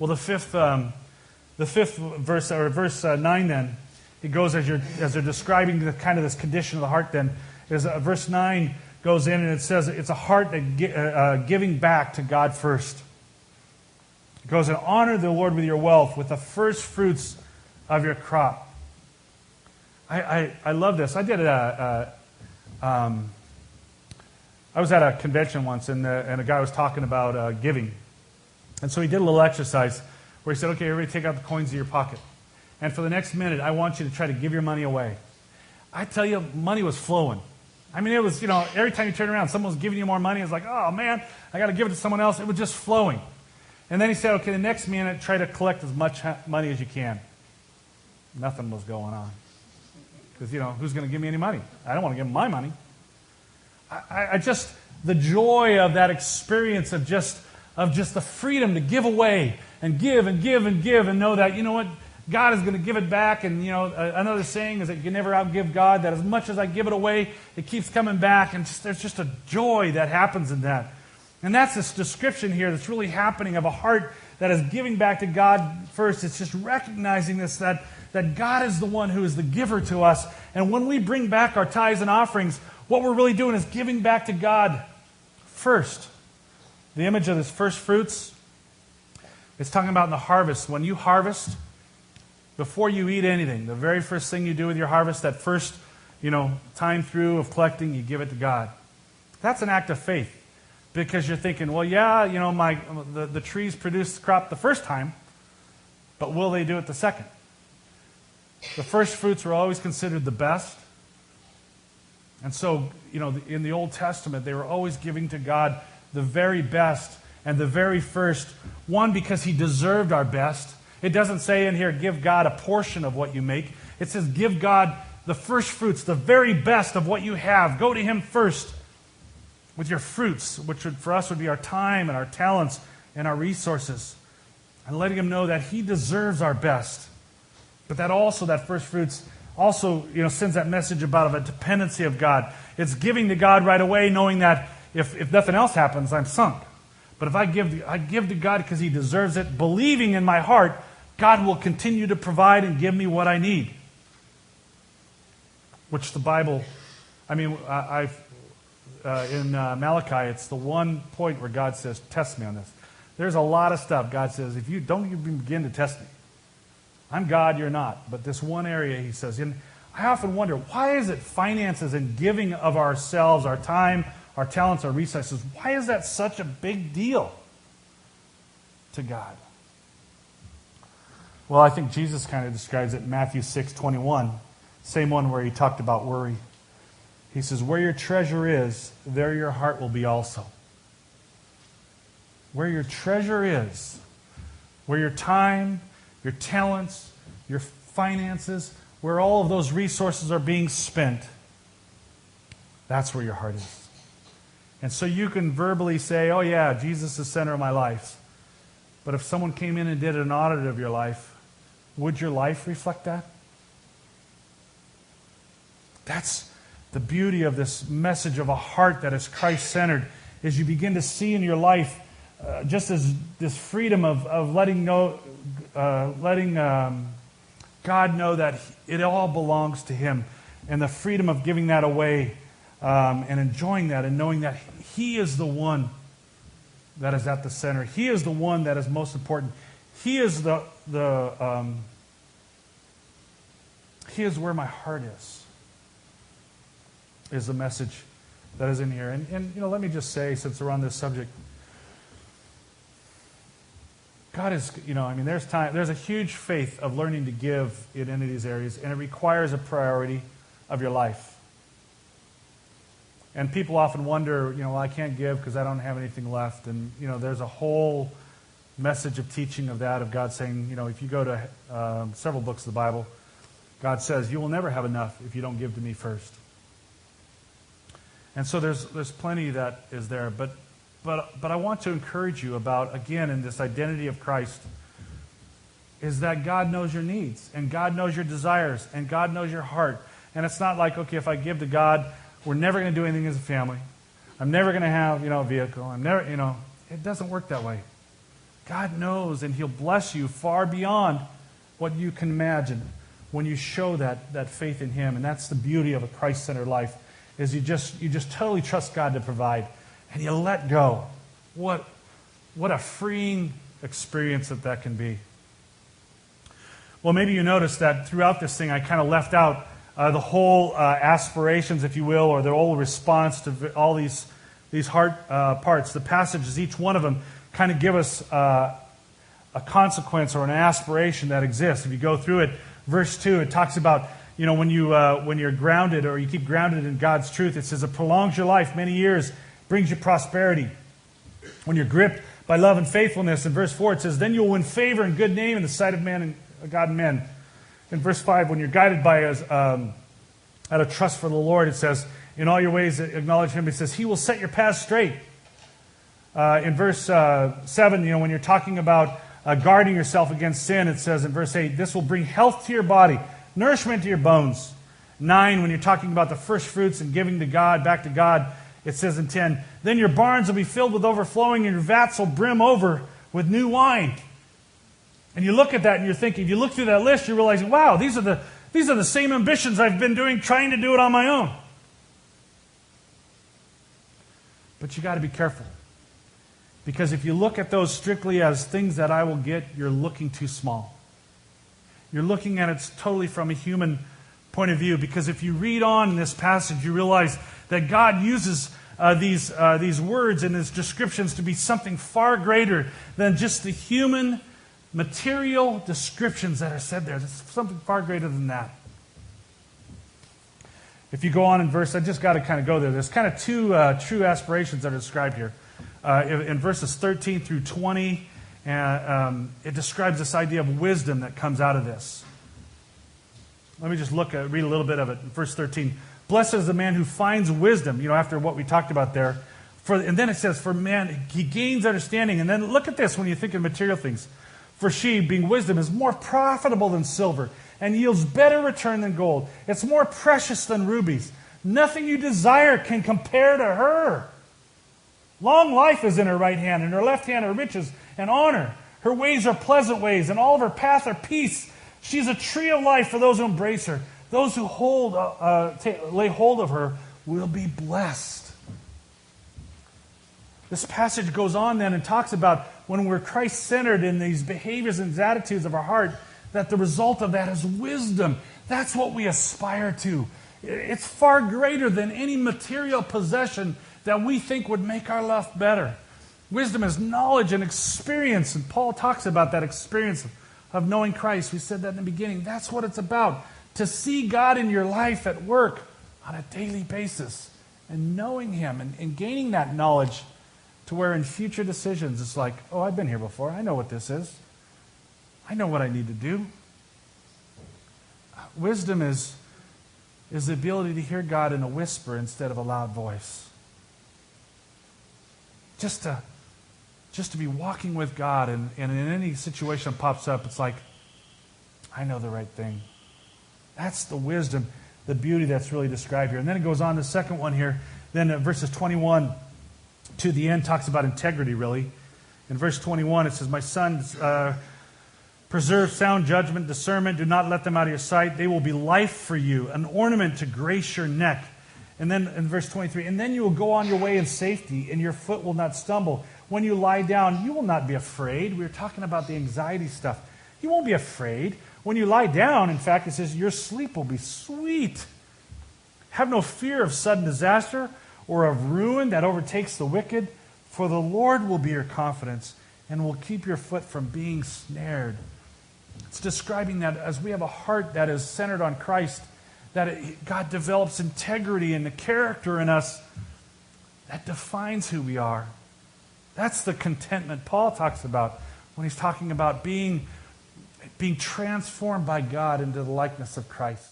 Well, the fifth verse, or verse 9 then, it goes as they're describing the kind of this condition of the heart then, is verse 9 goes in and it says it's a heart that giving back to God first. It goes and honor the Lord with your wealth, with the first fruits of your crop. I love this. I was at a convention once, and a guy was talking about giving. And so he did a little exercise where he said, okay, everybody take out the coins in your pocket. And for the next minute, I want you to try to give your money away. I tell you, money was flowing. I mean, it was, every time you turn around, someone was giving you more money. It's like, oh, man, I got to give it to someone else. It was just flowing. And then he said, okay, the next minute, try to collect as much money as you can. Nothing was going on. Because, who's going to give me any money? I don't want to give them my money. I just, the joy of that experience of just the freedom to give away and give and give and give and know that, you know what, God is going to give it back. And, another saying is that you can never outgive God, that as much as I give it away, it keeps coming back. And there's just a joy that happens in that. And that's this description here that's really happening of a heart that is giving back to God first. It's just recognizing this, that God is the one who is the giver to us. And when we bring back our tithes and offerings, what we're really doing is giving back to God first. The image of this first fruits, it's talking about in the harvest. When you harvest, before you eat anything, the very first thing you do with your harvest, that first, time through of collecting, you give it to God. That's an act of faith. Because you're thinking, well, yeah, the trees produce crop the first time, but will they do it the second? The first fruits were always considered the best. And so, in the Old Testament, they were always giving to God the very best and the very first. One, because He deserved our best. It doesn't say in here, give God a portion of what you make. It says, give God the first fruits, the very best of what you have. Go to Him first with your fruits, which for us would be our time and our talents and our resources. And letting Him know that He deserves our best. But that first fruits also, sends that message about a dependency of God. It's giving to God right away, knowing that if nothing else happens, I'm sunk. But if I give to God because He deserves it, believing in my heart, God will continue to provide and give me what I need. Which the Bible, in Malachi, it's the one point where God says, test me on this. There's a lot of stuff God says, if you don't even begin to test me. I'm God, you're not. But this one area, He says, and I often wonder, why is it finances and giving of ourselves, our time, our talents, our resources, why is that such a big deal to God? Well, I think Jesus kind of describes it in Matthew 6:21, same one where He talked about worry. He says, where your treasure is, there your heart will be also. Where your treasure is, where your time, your talents, your finances, where all of those resources are being spent, that's where your heart is. And so you can verbally say, oh yeah, Jesus is the center of my life. But if someone came in and did an audit of your life, would your life reflect that? That's the beauty of this message of a heart that is Christ-centered, is you begin to see in your life just as this freedom of letting God know that it all belongs to Him, and the freedom of giving that away and enjoying that and knowing that He is the one that is at the center. He is the one that is most important. He is He is where my heart is the message that is in here. And let me just say, since we're on this subject, God is, there's a huge faith of learning to give in any of these areas, and it requires a priority of your life. And people often wonder, well, I can't give because I don't have anything left. And, there's a whole message of teaching of that, of God saying, if you go to several books of the Bible, God says, you will never have enough if you don't give to me first. And so there's plenty that is there. But I want to encourage you about, again, in this identity of Christ, is that God knows your needs, and God knows your desires, and God knows your heart. And it's not like, okay, if I give to God, we're never going to do anything as a family. I'm never going to have, a vehicle. I'm never, it doesn't work that way. God knows, and He'll bless you far beyond what you can imagine when you show that faith in Him. And that's the beauty of a Christ-centered life, is you just totally trust God to provide, and you let go. What a freeing experience that can be. Well, maybe you noticed that throughout this thing I kind of left out the whole aspirations, if you will, or the whole response to all these heart parts. The passages, each one of them, kind of give us a consequence or an aspiration that exists. If you go through it, verse 2, it talks about, when you're grounded, or you keep grounded in God's truth, it says it prolongs your life many years, brings you prosperity. When you're gripped by love and faithfulness, in verse 4 it says, then you'll win favor and good name in the sight of man and God and men. In verse 5, when you're guided by out of trust for the Lord, it says, in all your ways acknowledge Him. It says, He will set your path straight. In verse 7, when you're talking about guarding yourself against sin, it says in verse 8, this will bring health to your body, nourishment to your bones. 9, when you're talking about the first fruits and giving to God, back to God, it says in 10, then your barns will be filled with overflowing, and your vats will brim over with new wine. And you look at that and you're thinking, if you look through that list, you're realizing, wow, these are the same ambitions I've been trying to do it on my own. But you got to be careful. Because if you look at those strictly as things that I will get, you're looking too small. You're looking at it totally from a human point of view. Because if you read on in this passage, you realize that God uses these words and His descriptions to be something far greater than just the human material descriptions that are said there. There's something far greater than that. If you go on in verse, I just got to kind of go there. There's kind of two true aspirations that are described here. In verses 13 through 20, it describes this idea of wisdom that comes out of this. Let me just read a little bit of it. In verse 13, blessed is the man who finds wisdom, after what we talked about there. And then it says, for man, he gains understanding. And then look at this when you think of material things. For she, being wisdom, is more profitable than silver and yields better return than gold. It's more precious than rubies. Nothing you desire can compare to her. Long life is in her right hand, and her left hand are riches and honor. Her ways are pleasant ways, and all of her paths are peace. She is a tree of life for those who embrace her. Those who lay hold of her will be blessed. This passage goes on then and talks about when we're Christ-centered in these behaviors and attitudes of our heart, that the result of that is wisdom. That's what we aspire to. It's far greater than any material possession that we think would make our life better. Wisdom is knowledge and experience, and Paul talks about that experience of knowing Christ. We said that in the beginning. That's what it's about, to see God in your life at work on a daily basis and knowing Him and gaining that knowledge to where in future decisions it's like, oh, I've been here before. I know what this is. I know what I need to do. Wisdom is the ability to hear God in a whisper instead of a loud voice. Just to be walking with God, and in any situation that pops up, it's like, I know the right thing. That's the wisdom, the beauty that's really described here. And then it goes on, the second one here, then verses 21 to the end talks about integrity, really. In verse 21, it says, my sons, preserve sound judgment, discernment. Do not let them out of your sight. They will be life for you, an ornament to grace your neck. And then in verse 23, and then you will go on your way in safety, and your foot will not stumble. When you lie down, you will not be afraid. We were talking about the anxiety stuff. You won't be afraid. When you lie down, in fact, it says your sleep will be sweet. Have no fear of sudden disaster or of ruin that overtakes the wicked, for the Lord will be your confidence and will keep your foot from being snared. It's describing that as we have a heart that is centered on Christ, that God develops integrity in the character in us that defines who we are. That's the contentment Paul talks about when he's talking about being transformed by God into the likeness of Christ.